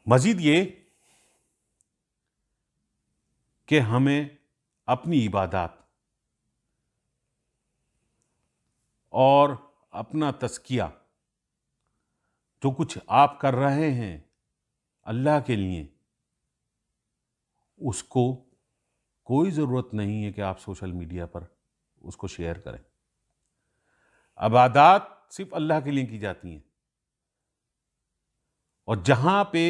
مزید یہ کہ ہمیں اپنی عبادات اور اپنا تزکیہ جو کچھ آپ کر رہے ہیں اللہ کے لیے، اس کو کوئی ضرورت نہیں ہے کہ آپ سوشل میڈیا پر اس کو شیئر کریں۔ عبادات صرف اللہ کے لیے کی جاتی ہیں، اور جہاں پہ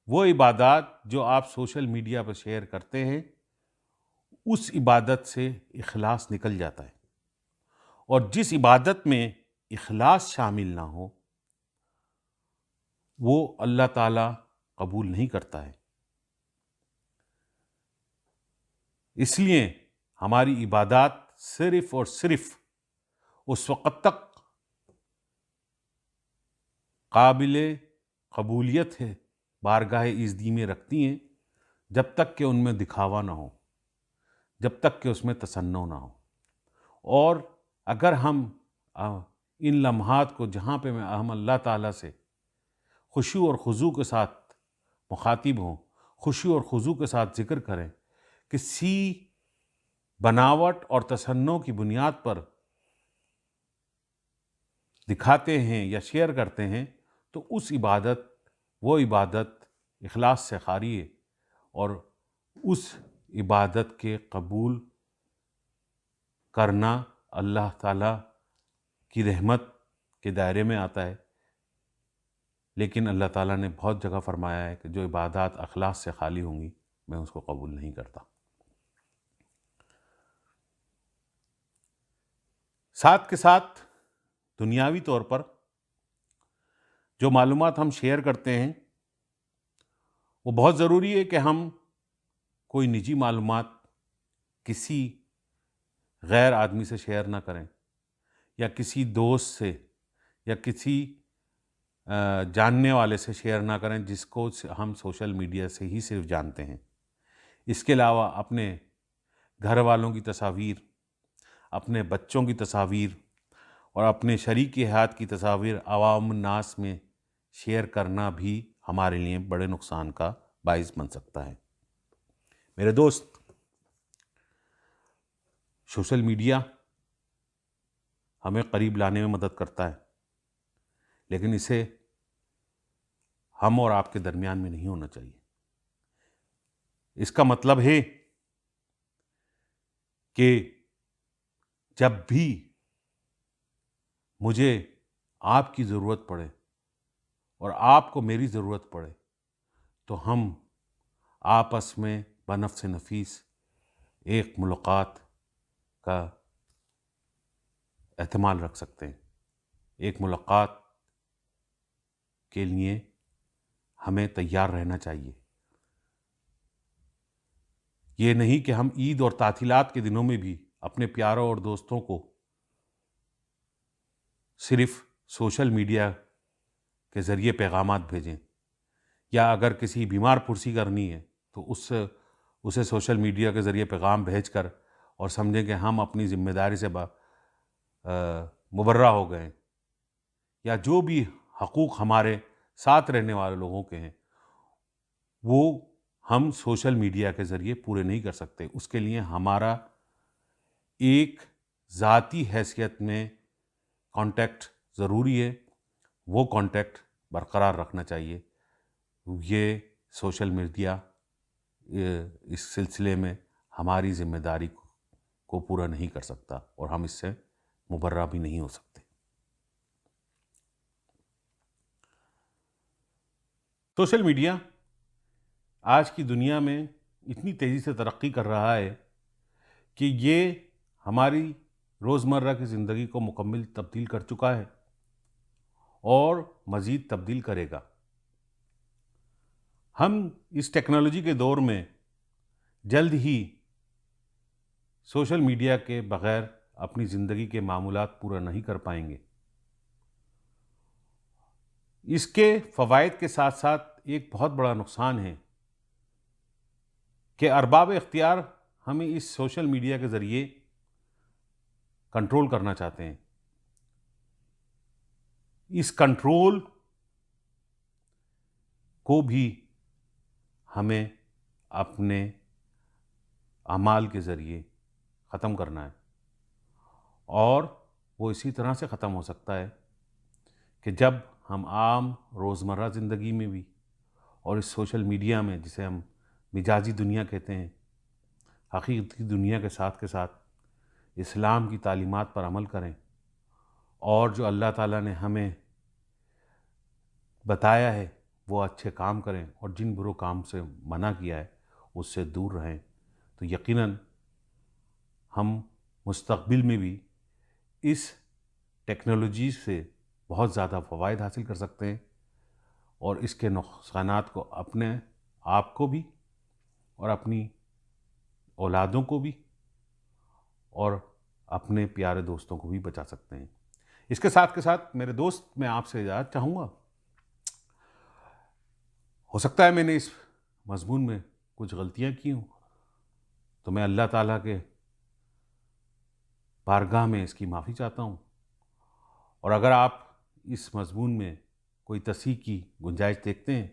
وہ عبادات جو آپ سوشل میڈیا پر شیئر کرتے ہیں، اس عبادت سے اخلاص نکل جاتا ہے، اور جس عبادت میں اخلاص شامل نہ ہو وہ اللہ تعالیٰ قبول نہیں کرتا ہے۔ اس لیے ہماری عبادات صرف اور صرف اس وقت تک قابل قبولیت ہے، بارگاہ ایزدی میں رکھتی ہیں، جب تک کہ ان میں دکھاوا نہ ہو، جب تک کہ اس میں تصنع نہ ہو۔ اور اگر ہم ان لمحات کو جہاں پہ ہم اللہ تعالیٰ سے خشوع اور خضوع کے ساتھ مخاطب ہوں، خشوع اور خضوع کے ساتھ ذکر کریں، کسی بناوٹ اور تصنع کی بنیاد پر دکھاتے ہیں یا شیئر کرتے ہیں، تو وہ عبادت اخلاص سے خالی ہے، اور اس عبادت کے قبول کرنا اللہ تعالیٰ کی رحمت کے دائرے میں آتا ہے۔ لیکن اللہ تعالیٰ نے بہت جگہ فرمایا ہے کہ جو عبادات اخلاص سے خالی ہوں گی میں اس کو قبول نہیں کرتا۔ ساتھ کے ساتھ دنیاوی طور پر جو معلومات ہم شیئر کرتے ہیں، وہ بہت ضروری ہے کہ ہم کوئی نجی معلومات کسی غیر آدمی سے شیئر نہ کریں، یا کسی دوست سے یا کسی جاننے والے سے شیئر نہ کریں جس کو ہم سوشل میڈیا سے ہی صرف جانتے ہیں۔ اس کے علاوہ اپنے گھر والوں کی تصاویر، اپنے بچوں کی تصاویر اور اپنے شریک حیات کی تصاویر عوام الناس میں شیئر کرنا بھی ہمارے لیے بڑے نقصان کا باعث بن سکتا ہے۔ میرے دوست، سوشل میڈیا ہمیں قریب لانے میں مدد کرتا ہے، لیکن اسے ہم اور آپ کے درمیان میں نہیں ہونا چاہیے۔ اس کا مطلب ہے کہ جب بھی مجھے آپ کی ضرورت پڑے اور آپ کو میری ضرورت پڑے تو ہم آپس میں بنفس نفیس ایک ملاقات کا احتمال رکھ سکتے ہیں۔ ایک ملاقات کے لیے ہمیں تیار رہنا چاہیے۔ یہ نہیں کہ ہم عید اور تعطیلات کے دنوں میں بھی اپنے پیاروں اور دوستوں کو صرف سوشل میڈیا کے ذریعے پیغامات بھیجیں، یا اگر کسی بیمار پرسی کرنی ہے تو اسے سوشل میڈیا کے ذریعے پیغام بھیج کر اور سمجھیں کہ ہم اپنی ذمہ داری سے مبرہ ہو گئے، یا جو بھی حقوق ہمارے ساتھ رہنے والے لوگوں کے ہیں وہ ہم سوشل میڈیا کے ذریعے پورے نہیں کر سکتے۔ اس کے لیے ہمارا ایک ذاتی حیثیت میں کانٹیکٹ ضروری ہے، وہ کانٹیکٹ برقرار رکھنا چاہیے۔ یہ سوشل میڈیا اس سلسلے میں ہماری ذمہ داری کو پورا نہیں کر سکتا، اور ہم اس سے مبرہ بھی نہیں ہو سکتے۔ سوشل میڈیا آج کی دنیا میں اتنی تیزی سے ترقی کر رہا ہے کہ یہ ہماری روزمرہ کی زندگی کو مکمل تبدیل کر چکا ہے اور مزید تبدیل کرے گا۔ ہم اس ٹیکنالوجی کے دور میں جلد ہی سوشل میڈیا کے بغیر اپنی زندگی کے معمولات پورا نہیں کر پائیں گے۔ اس کے فوائد کے ساتھ ساتھ ایک بہت بڑا نقصان ہے کہ ارباب اختیار ہمیں اس سوشل میڈیا کے ذریعے کنٹرول کرنا چاہتے ہیں۔ اس کنٹرول کو بھی ہمیں اپنے اعمال کے ذریعے ختم کرنا ہے، اور وہ اسی طرح سے ختم ہو سکتا ہے کہ جب ہم عام روزمرہ زندگی میں بھی اور اس سوشل میڈیا میں، جسے ہم مجازی دنیا کہتے ہیں، حقیقی دنیا کے ساتھ اسلام کی تعلیمات پر عمل کریں، اور جو اللہ تعالیٰ نے ہمیں بتایا ہے وہ اچھے کام کریں، اور جن برے کام سے منع کیا ہے اس سے دور رہیں، تو یقیناً ہم مستقبل میں بھی اس ٹیکنالوجی سے بہت زیادہ فوائد حاصل کر سکتے ہیں، اور اس کے نقصانات کو اپنے آپ کو بھی اور اپنی اولادوں کو بھی اور اپنے پیارے دوستوں کو بھی بچا سکتے ہیں۔ اس کے ساتھ میرے دوست، میں آپ سے اجازت چاہوں گا۔ ہو سکتا ہے میں نے اس مضمون میں کچھ غلطیاں کی ہوں، تو میں اللہ تعالیٰ کے بارگاہ میں اس کی معافی چاہتا ہوں، اور اگر آپ اس مضمون میں کوئی تصحیح کی گنجائش دیکھتے ہیں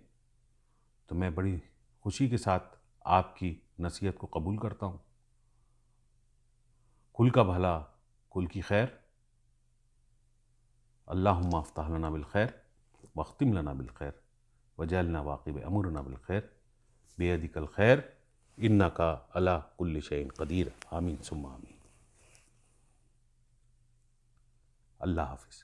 تو میں بڑی خوشی کے ساتھ آپ کی نصیحت کو قبول کرتا ہوں۔ کل کا بھلا، کل کی خیر۔ اللہم افتح لنا بالخیر واختم لنا بالخیر وجعلنا واقب امورنا بالخیر بیدک الخیر انک علی کل شیء قدیر۔ آمین ثم آمین۔ اللہ حافظ۔